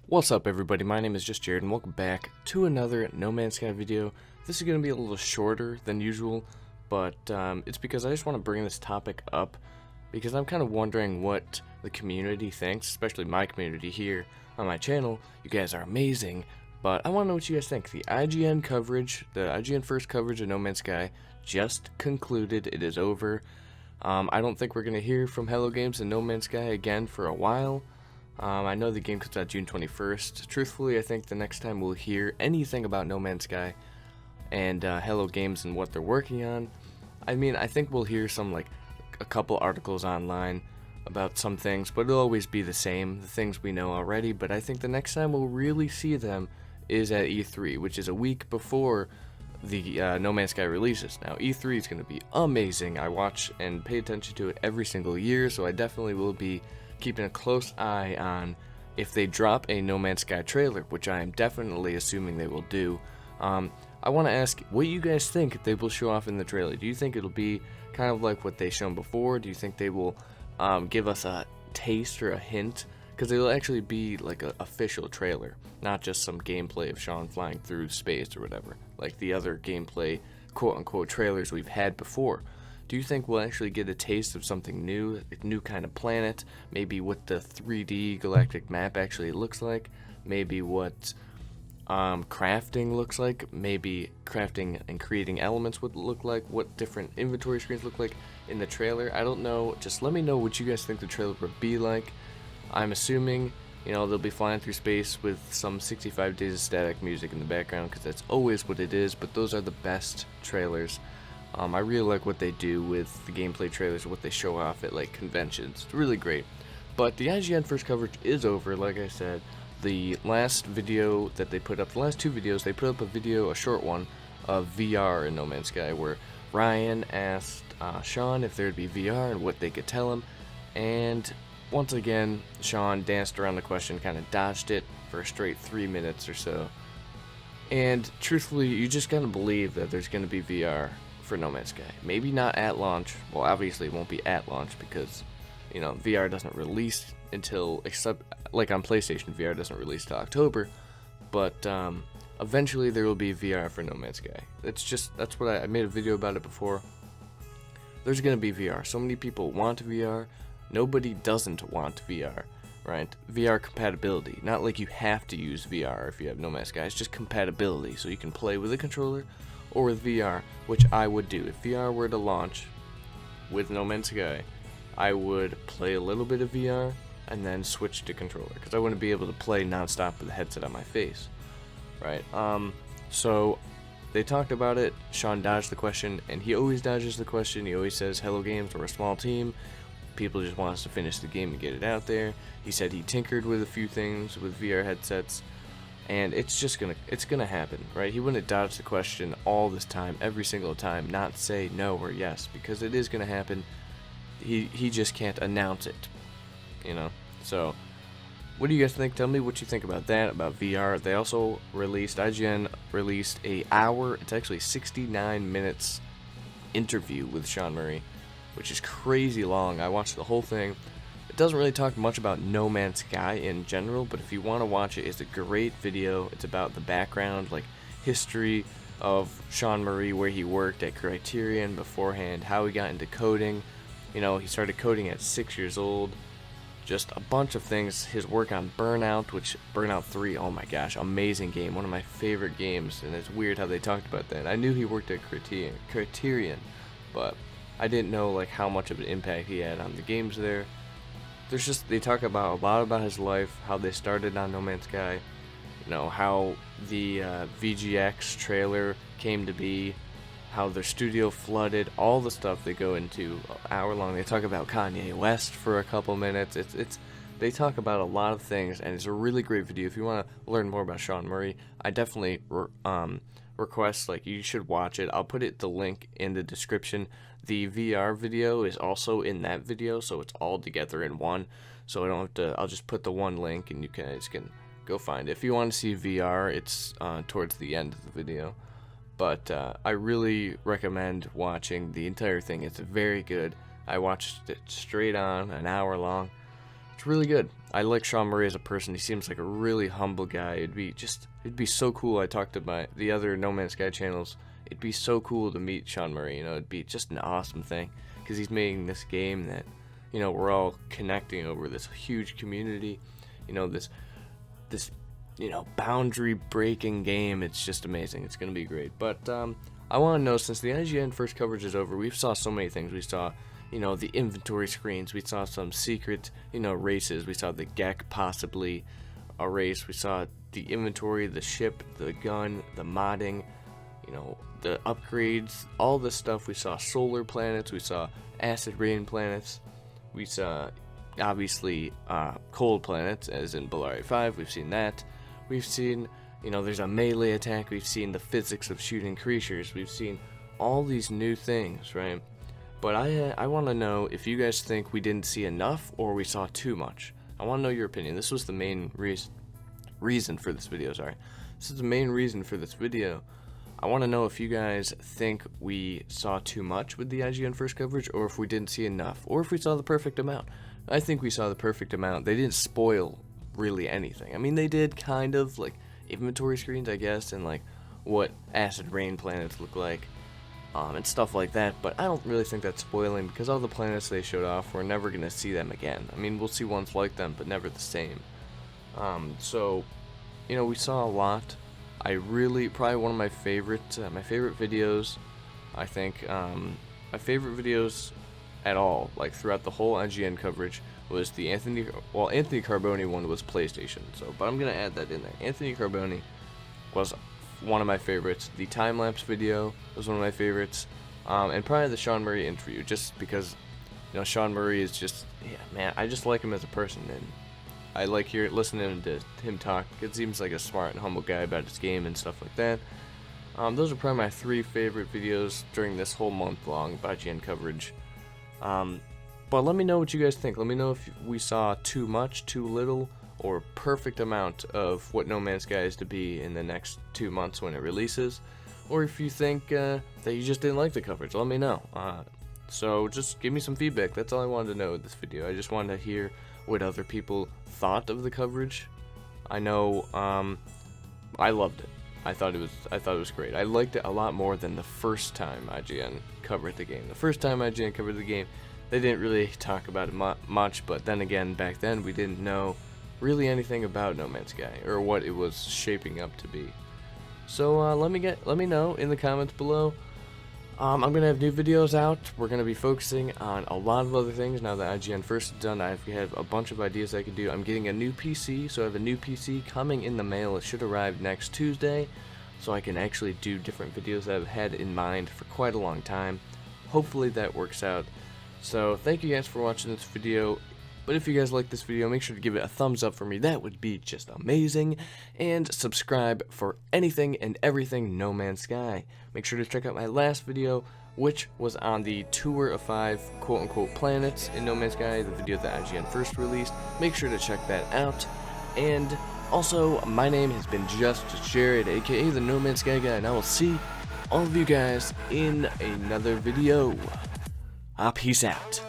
What's up everybody, my name is just Jared and welcome back to another No Man's Sky video. This is going to be a little shorter than usual, but it's because I just want to bring this topic up because I'm kind of wondering what the community thinks, especially my community here on my channel. You guys are amazing, but I want to know what you guys think. The IGN coverage, the IGN First coverage of No Man's Sky just concluded. It is over. I don't think we're going to hear from Hello Games and No Man's Sky again for a while. I know the game comes out June 21st. Truthfully, I think the next time we'll hear anything about No Man's Sky and Hello Games and what they're working on, I think we'll hear a couple articles online about some things, but it'll always be the same, the things we know already. But I think the next time we'll really see them is at E3, which is a week before the No Man's Sky releases. Now, E3 is going to be amazing. I watch and pay attention to it every single year, so I definitely will be keeping a close eye on if they drop a No Man's Sky trailer, which I am definitely assuming they will do. I want to ask what you guys think they will show off in the trailer. Do you think it'll be kind of like what they've shown before? Do you think they will give us a taste or a hint? Because it'll actually be like an official trailer, not just some gameplay of Sean flying through space or whatever, like the other gameplay quote-unquote trailers we've had before. Do you think we'll actually get a taste of something new, a new kind of planet, maybe what the 3D galactic map actually looks like, maybe what crafting looks like, maybe crafting and creating elements would look like, what different inventory screens look like in the trailer? I don't know, just let me know what you guys think the trailer would be like. I'm assuming, they'll be flying through space with some 65 Days of Static music in the background, because that's always what it is, but those are the best trailers. I really like what they do with the gameplay trailers, what they show off at conventions. It's really great. But the IGN First coverage is over, like I said. The last video that they put up, the last two videos, they put up a short one, of VR in No Man's Sky, where Ryan asked Sean if there'd be VR and what they could tell him. And once again, Sean danced around the question, kind of dodged it for a straight 3 minutes or so. And truthfully, you just gotta believe that there's gonna be VR for No Man's Sky. Maybe not at launch. Well, obviously it won't be at launch because, VR doesn't release until, except like on PlayStation, VR doesn't release till October. But eventually there will be VR for No Man's Sky. That's what I made a video about it before. There's gonna be VR. So many people want VR. Nobody doesn't want VR, right? VR compatibility. Not like you have to use VR if you have No Man's Sky. It's just compatibility, so you can play with a controller or with VR, which I would do. If VR were to launch with No Man's Sky, I would play a little bit of VR and then switch to controller, because I wouldn't be able to play non-stop with the headset on my face, right? So they talked about it. Sean dodged the question, and he always dodges the question. He always says, Hello Games, we're a small team. People just want us to finish the game and get it out there. He said he tinkered with a few things with VR headsets, and it's gonna happen, right? He wouldn't dodge the question all this time, every single time, not say no or yes, because it is gonna happen. He just can't announce it, So, what do you guys think? Tell me what you think about that, about VR. They also IGN released it's actually 69 minutes interview with Sean Murray, which is crazy long. I watched the whole thing. It doesn't really talk much about No Man's Sky in general, but if you want to watch it, it's a great video. It's about the background, history of Sean Murray, where he worked at Criterion beforehand, how he got into coding. He started coding at 6 years old. Just a bunch of things. His work on Burnout 3, oh my gosh, amazing game. One of my favorite games, and it's weird how they talked about that. I knew he worked at Criterion, but I didn't know how much of an impact he had on the games there. They talk about a lot about his life, how they started on No Man's Sky, how the VGX trailer came to be, how their studio flooded, all the stuff they go into hour long. They talk about Kanye West for a couple minutes. They talk about a lot of things, and it's a really great video. If you want to learn more about Sean Murray, I definitely request you should watch it. I'll put the link in the description. The VR video is also in that video, so it's all together in one. So I don't have to. I'll just put the one link, and you guys can go find it. If you want to see VR, it's towards the end of the video. But I really recommend watching the entire thing. It's very good. I watched it straight on, an hour long. It's really good. I like Sean Murray as a person. He seems like a really humble guy. It'd be so cool. I talked to the other No Man's Sky channels. It'd be so cool to meet Sean Murray. It'd be just an awesome thing because he's making this game that, we're all connecting over, this huge community. This boundary breaking game. It's just amazing. It's gonna be great. But I want to know, since the IGN First coverage is over, we saw so many things. We saw the inventory screens. We saw some secret, races. We saw the Gek possibly a race. We saw the inventory, the ship, the gun, the modding, the upgrades, all this stuff. We saw solar planets. We saw acid rain planets. We saw, obviously, cold planets, as in Bellari 5. We've seen that. We've seen, there's a melee attack. We've seen the physics of shooting creatures. We've seen all these new things, right? But I want to know if you guys think we didn't see enough or we saw too much. I want to know your opinion. This was the main reason for this video, sorry. This is the main reason for this video. I want to know if you guys think we saw too much with the IGN First coverage, or if we didn't see enough, or if we saw the perfect amount. I think we saw the perfect amount. They didn't spoil really anything. I mean, they did kind of, like, inventory screens, I guess, and, like, what acid rain planets look like. And stuff like that, but I don't really think that's spoiling, because all the planets they showed off, we're never going to see them again. I mean, we'll see ones like them, but never the same. So, we saw a lot. Probably one of my favorite videos, I think, my favorite videos at all, like, throughout the whole IGN coverage, was the Anthony Carboni one was PlayStation, but I'm going to add that in there. Anthony Carboni was one of my favorites. The time-lapse video was one of my favorites, and probably the Sean Murray interview, just because, Sean Murray is just, man, I just like him as a person, and I like listening to him talk. It seems like a smart and humble guy about his game and stuff like that. Those are probably my 3 favorite videos during this whole month-long IGN coverage. But let me know what you guys think. Let me know if we saw too much, too little, or perfect amount of what No Man's Sky is to be in the next 2 months when it releases, or if you think that you just didn't like the coverage. Let me know. So just give me some feedback. That's all I wanted to know with this video. I just wanted to hear what other people thought of the coverage. I know I loved it. I thought it was great. I liked it a lot more than the first time IGN covered the game. The first time IGN covered the game, they didn't really talk about it much, but then again, back then we didn't know really anything about No Man's Sky or what it was shaping up to be. So let me know in the comments below. I'm gonna have new videos out. We're gonna be focusing on a lot of other things now that IGN First is done. I have a bunch of ideas I could do. I'm getting a new PC, so I have a new PC coming in the mail. It should arrive next Tuesday, so I can actually do different videos that I've had in mind for quite a long time. Hopefully that works out. So thank you guys for watching this video. But if you guys like this video, make sure to give it a thumbs up for me. That would be just amazing. And subscribe for anything and everything No Man's Sky. Make sure to check out my last video, which was on the tour of 5 quote-unquote planets in No Man's Sky, the video that IGN First released. Make sure to check that out. And also, my name has been Just Jared, aka the No Man's Sky guy, and I will see all of you guys in another video. Peace out.